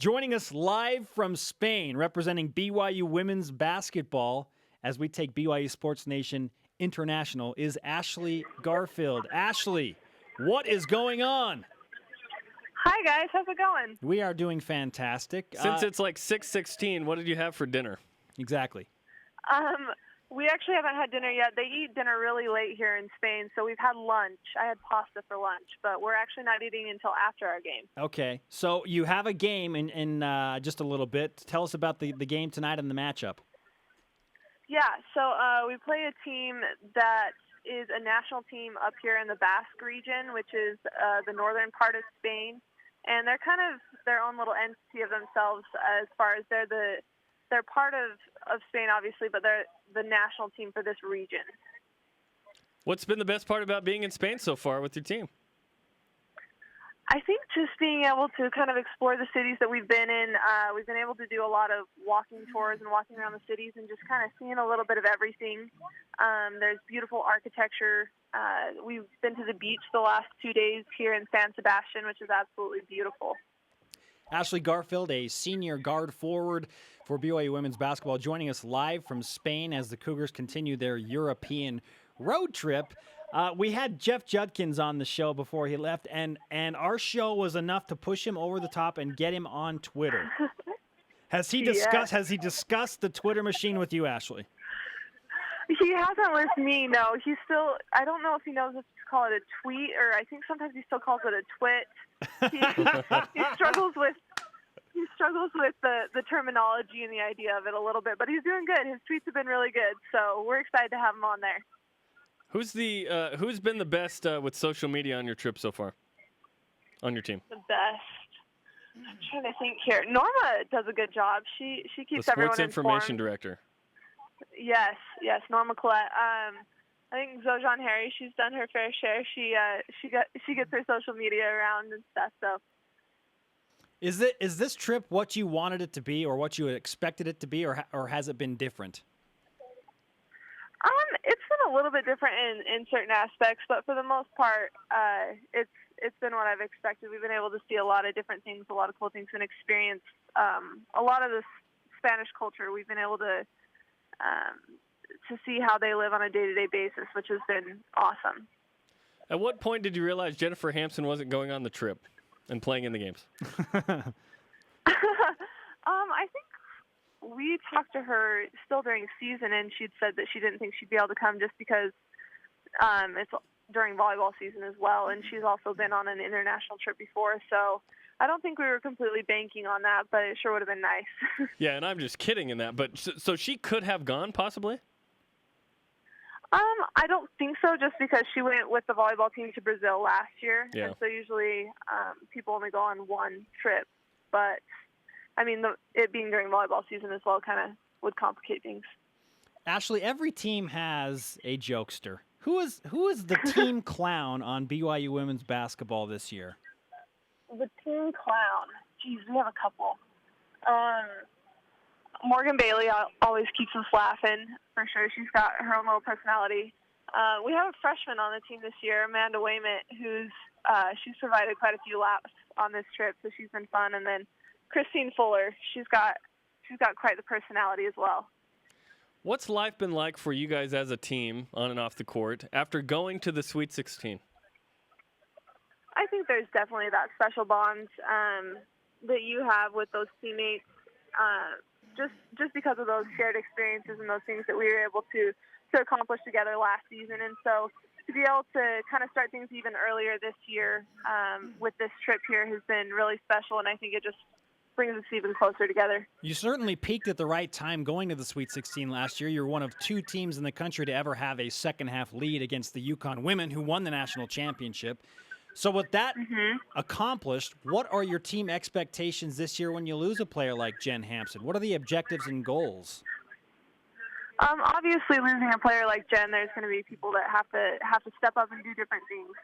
Joining us live from Spain, representing BYU women's basketball as we take BYU Sports Nation international, is Ashely Garfield. Ashely, what is going on? Hi, guys. How's it going? We are doing fantastic. Since it's like 6:16, what did you have for dinner? Exactly. We actually haven't had dinner yet. They eat dinner really late here in Spain, so we've had lunch. I had pasta for lunch, but we're actually not eating until after our game. Okay, so you have a game in just a little bit. Tell us about the game tonight and the matchup. Yeah, so we play a team that is a national team up here in the Basque region, which is the northern part of Spain, and they're kind of their own little entity of themselves as far as they're part of Spain, obviously, but they're the national team for this region. What's been the best part about being in Spain so far with your team? I think just being able to kind of explore the cities that we've been in. We've been able to do a lot of walking tours and walking around the cities and just kind of seeing a little bit of everything. There's beautiful architecture. We've been to the beach the last 2 days here in San Sebastian, which is absolutely beautiful. Ashely Garfield, a senior guard forward for BYU women's basketball, joining us live from Spain as the Cougars continue their European road trip. We had Jeff Judkins on the show before he left, and our show was enough to push him over the top and get him on Twitter. Has he discussed the Twitter machine with you, Ashely? He hasn't with me, no. He's still, I don't know if he knows if to call it a tweet, or I think sometimes he still calls it a twit. He struggles with the terminology and the idea of it a little bit, but he's doing good. His tweets have been really good, so we're excited to have him on there. Who's been the best with social media on your trip so far? On your team? The best. I'm trying to think here. Norma does a good job. She keeps everyone informed. The sports information director. Yes, Norma Collette. I think Zojan Harry, she's done her fair share. She gets her social media around and stuff. So, is this trip what you wanted it to be, or what you expected it to be, or has it been different? It's been a little bit different in certain aspects, but for the most part, it's been what I've expected. We've been able to see a lot of different things, a lot of cool things, and experience a lot of the Spanish culture. We've been able to see how they live on a day-to-day basis, which has been awesome. At what point did you realize Jennifer Hampson wasn't going on the trip and playing in the games? I think we talked to her still during season, and she'd said that she didn't think she'd be able to come just because it's during volleyball season as well, and she's also been on an international trip before, so I don't think we were completely banking on that, but it sure would have been nice. Yeah, and I'm just kidding in that, but so she could have gone possibly? I don't think so, just because she went with the volleyball team to Brazil last year, yeah. And so usually people only go on one trip, but I mean, it being during volleyball season as well kind of would complicate things. Ashely, every team has a jokester. Who is the team clown on BYU women's basketball this year? The team clown. Geez, we have a couple. Morgan Bailey always keeps us laughing, for sure. She's got her own little personality. We have a freshman on the team this year, Amanda Waymont, she's provided quite a few laps on this trip, so she's been fun. And then Christine Fuller, she's got quite the personality as well. What's life been like for you guys as a team on and off the court after going to the Sweet 16? I think there's definitely that special bond that you have with those teammates, just because of those shared experiences and those things that we were able to accomplish together last season. And so to be able to kind of start things even earlier this year with this trip here has been really special, and I think it just brings us even closer together. You certainly peaked at the right time going to the Sweet 16 last year. You're one of two teams in the country to ever have a second-half lead against the UConn women, who won the national championship. So with that accomplished, what are your team expectations this year when you lose a player like Jen Hampson? What are the objectives and goals? Obviously, losing a player like Jen, there's going to be people that have to step up and do different things.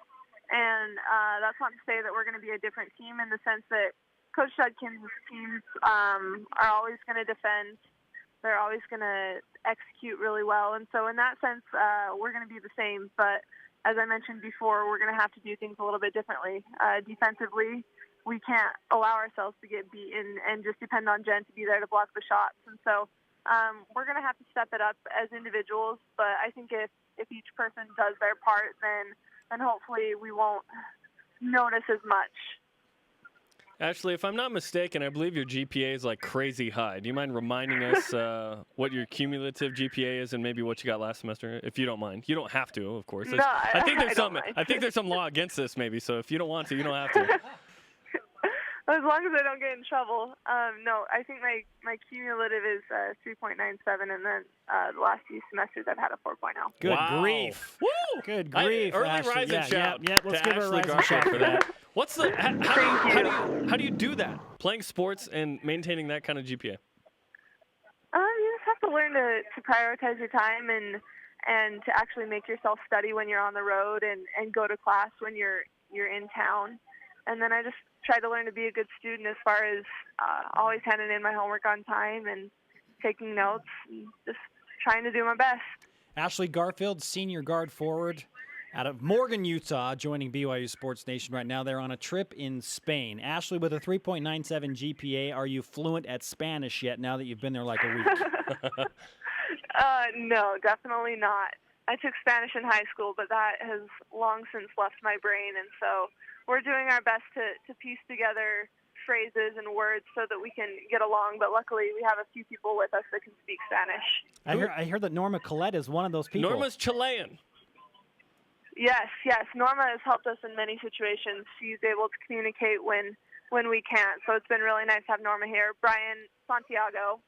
And that's not to say that we're going to be a different team in the sense that Coach Judkins' teams are always going to defend. They're always going to execute really well. And so in that sense, we're going to be the same. But as I mentioned before, we're going to have to do things a little bit differently. Defensively, we can't allow ourselves to get beaten and just depend on Jen to be there to block the shots. And so we're going to have to step it up as individuals. But I think if each person does their part, then hopefully we won't notice as much. Ashely, if I'm not mistaken, I believe your GPA is like crazy high. Do you mind reminding us what your cumulative GPA is and maybe what you got last semester, if you don't mind? You don't have to, of course. No, I think there's I think there's some law against this, maybe. So if you don't want to, you don't have to. As long as I don't get in trouble. No, I think my cumulative is 3.97, and then the last few semesters I've had a 4.0. Good Wow. grief. Woo! Good grief, Early Ashley. rising shout. Yeah, let's to give her a Ashely rising Garfield shout for that. What's the how do you do that? Playing sports and maintaining that kind of GPA. You just have to learn to prioritize your time and to actually make yourself study when you're on the road and go to class when you're in town. And then I just try to learn to be a good student as far as always handing in my homework on time and taking notes and just trying to do my best. Ashely Garfield, senior guard forward out of Morgan, Utah, joining BYU Sports Nation right now. They're on a trip in Spain. Ashely, with a 3.97 GPA, are you fluent at Spanish yet now that you've been there like a week? No, definitely not. I took Spanish in high school, but that has long since left my brain, and so we're doing our best to piece together phrases and words so that we can get along, but luckily we have a few people with us that can speak Spanish. I hear that Norma Collette is one of those people. Norma's Chilean. Yes. Norma has helped us in many situations. She's able to communicate when we can't, so it's been really nice to have Norma here. Brian Santiago,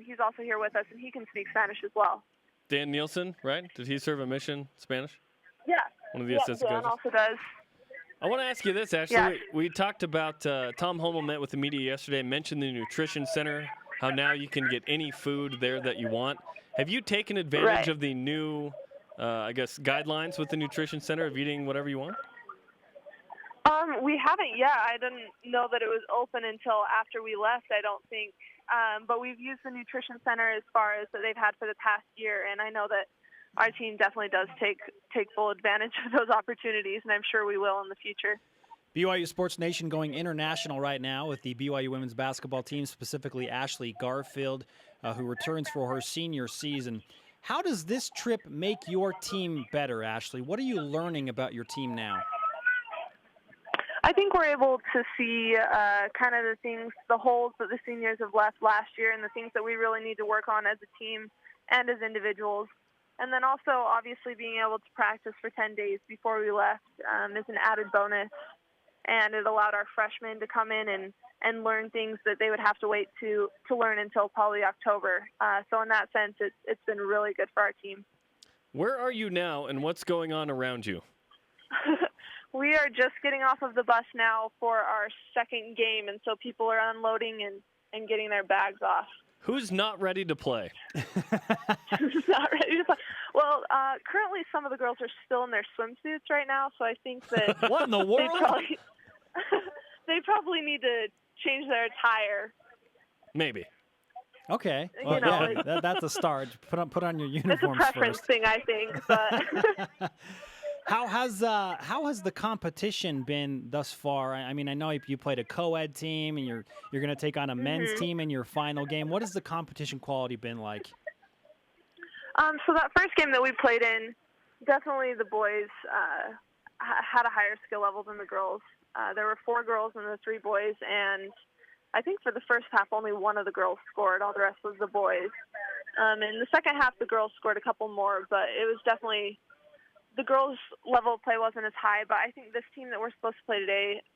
he's also here with us, and he can speak Spanish as well. Dan Nielsen, right? Did he serve a mission Spanish? Yeah. One of the assistant Dan coaches. also does. I want to ask you this, Ashely. Yeah. We talked about Tom Hummel met with the media yesterday, mentioned the nutrition center, how now you can get any food there that you want. Have you taken advantage of the new, guidelines with the nutrition center of eating whatever you want? We haven't yet. I didn't know that it was open until after we left, I don't think. But we've used the nutrition center as far as that they've had for the past year, and I know that our team definitely does take full advantage of those opportunities, and I'm sure we will in the future. BYU Sports Nation going international right now with the BYU women's basketball team, specifically Ashely Garfield, who returns for her senior season. How does this trip make your team better, Ashely? What are you learning about your team now? I think we're able to see kind of the holes that the seniors have left last year and the things that we really need to work on as a team and as individuals. And then also, obviously, being able to practice for 10 days before we left is an added bonus. And it allowed our freshmen to come in and learn things that they would have to wait to learn until probably October. So in that sense, it's been really good for our team. Where are you now, and what's going on around you? We are just getting off of the bus now for our second game, and so people are unloading and getting their bags off. Who's not ready to play? Not ready to play. Well, currently some of the girls are still in their swimsuits right now, so I think that What in the world? they probably need to change their attire. Maybe. Okay. You Well, know, yeah, that's a start. Put on your It's a uniforms preference first. thing, I think. But How has the competition been thus far? I mean, I know you played a co-ed team, and you're going to take on a men's team in your final game. What has the competition quality been like? So that first game that we played in, definitely the boys had a higher skill level than the girls. There were 4 girls and the 3 boys, and I think for the first half only one of the girls scored. All the rest was the boys. In the second half, the girls scored a couple more, but it was definitely the girls' level of play wasn't as high. But I think this team that we're supposed to play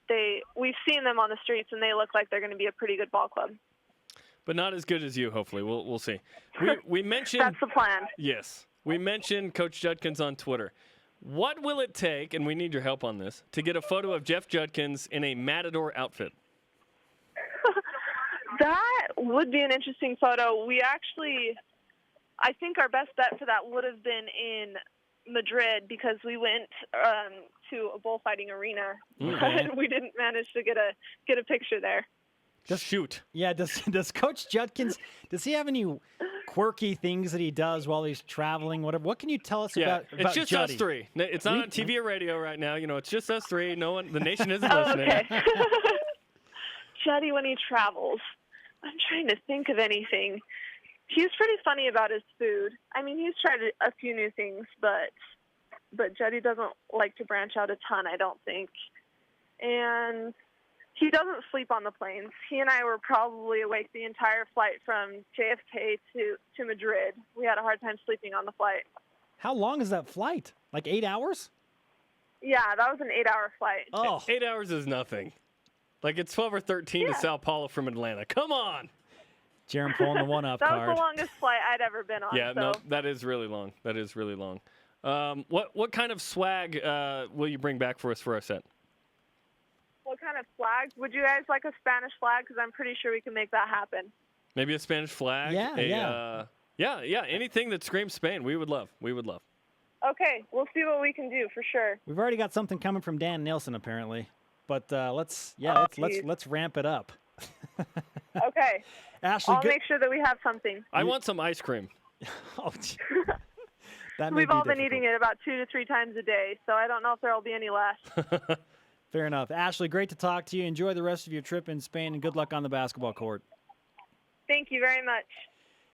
today, we've seen them on the streets, and they look like they're going to be a pretty good ball club. But not as good as you, hopefully. We'll see. We mentioned That's the plan. Yes. We mentioned Coach Judkins on Twitter. What will it take, and we need your help on this, to get a photo of Jeff Judkins in a Matador outfit? That would be an interesting photo. I think our best bet for that would have been in Madrid because we went to a bullfighting arena, but we didn't manage to get a picture there. Shoot. Yeah, does Coach Judkins, does he have any quirky things that he does while he's traveling, whatever? What can you tell us about it's just Juddy? us 3. It's not on TV or radio right now. It's just us 3. No one, the nation isn't Oh, listening. okay. Jetty when he travels. I'm trying to think of anything. He's pretty funny about his food. I mean, he's tried a few new things, but Jetty doesn't like to branch out a ton, I don't think. And he doesn't sleep on the planes. He and I were probably awake the entire flight from JFK to Madrid. We had a hard time sleeping on the flight. How long is that flight? Like 8 hours? Yeah, that was an 8-hour flight. Oh, 8 hours is nothing. Like it's 12 or 13 to Sao Paulo from Atlanta. Come on. Jarom pulling the one-up That card. was the longest flight I'd ever been on. Yeah, so. no, that is really long. That is really long. What kind of swag will you bring back for us for our set? What kind of flag? Would you guys like a Spanish flag? Because I'm pretty sure we can make that happen. Maybe a Spanish flag? Yeah. Anything that screams Spain, we would love. We would love. Okay, we'll see what we can do for sure. We've already got something coming from Dan Nielsen, apparently. But let's ramp it up. Okay. Ashely, I'll make sure that we have something. I want some ice cream. Oh, that may We've be all been difficult. eating it about 2 to 3 times a day, so I don't know if there will be any left. Fair enough. Ashely, great to talk to you. Enjoy the rest of your trip in Spain, and good luck on the basketball court. Thank you very much.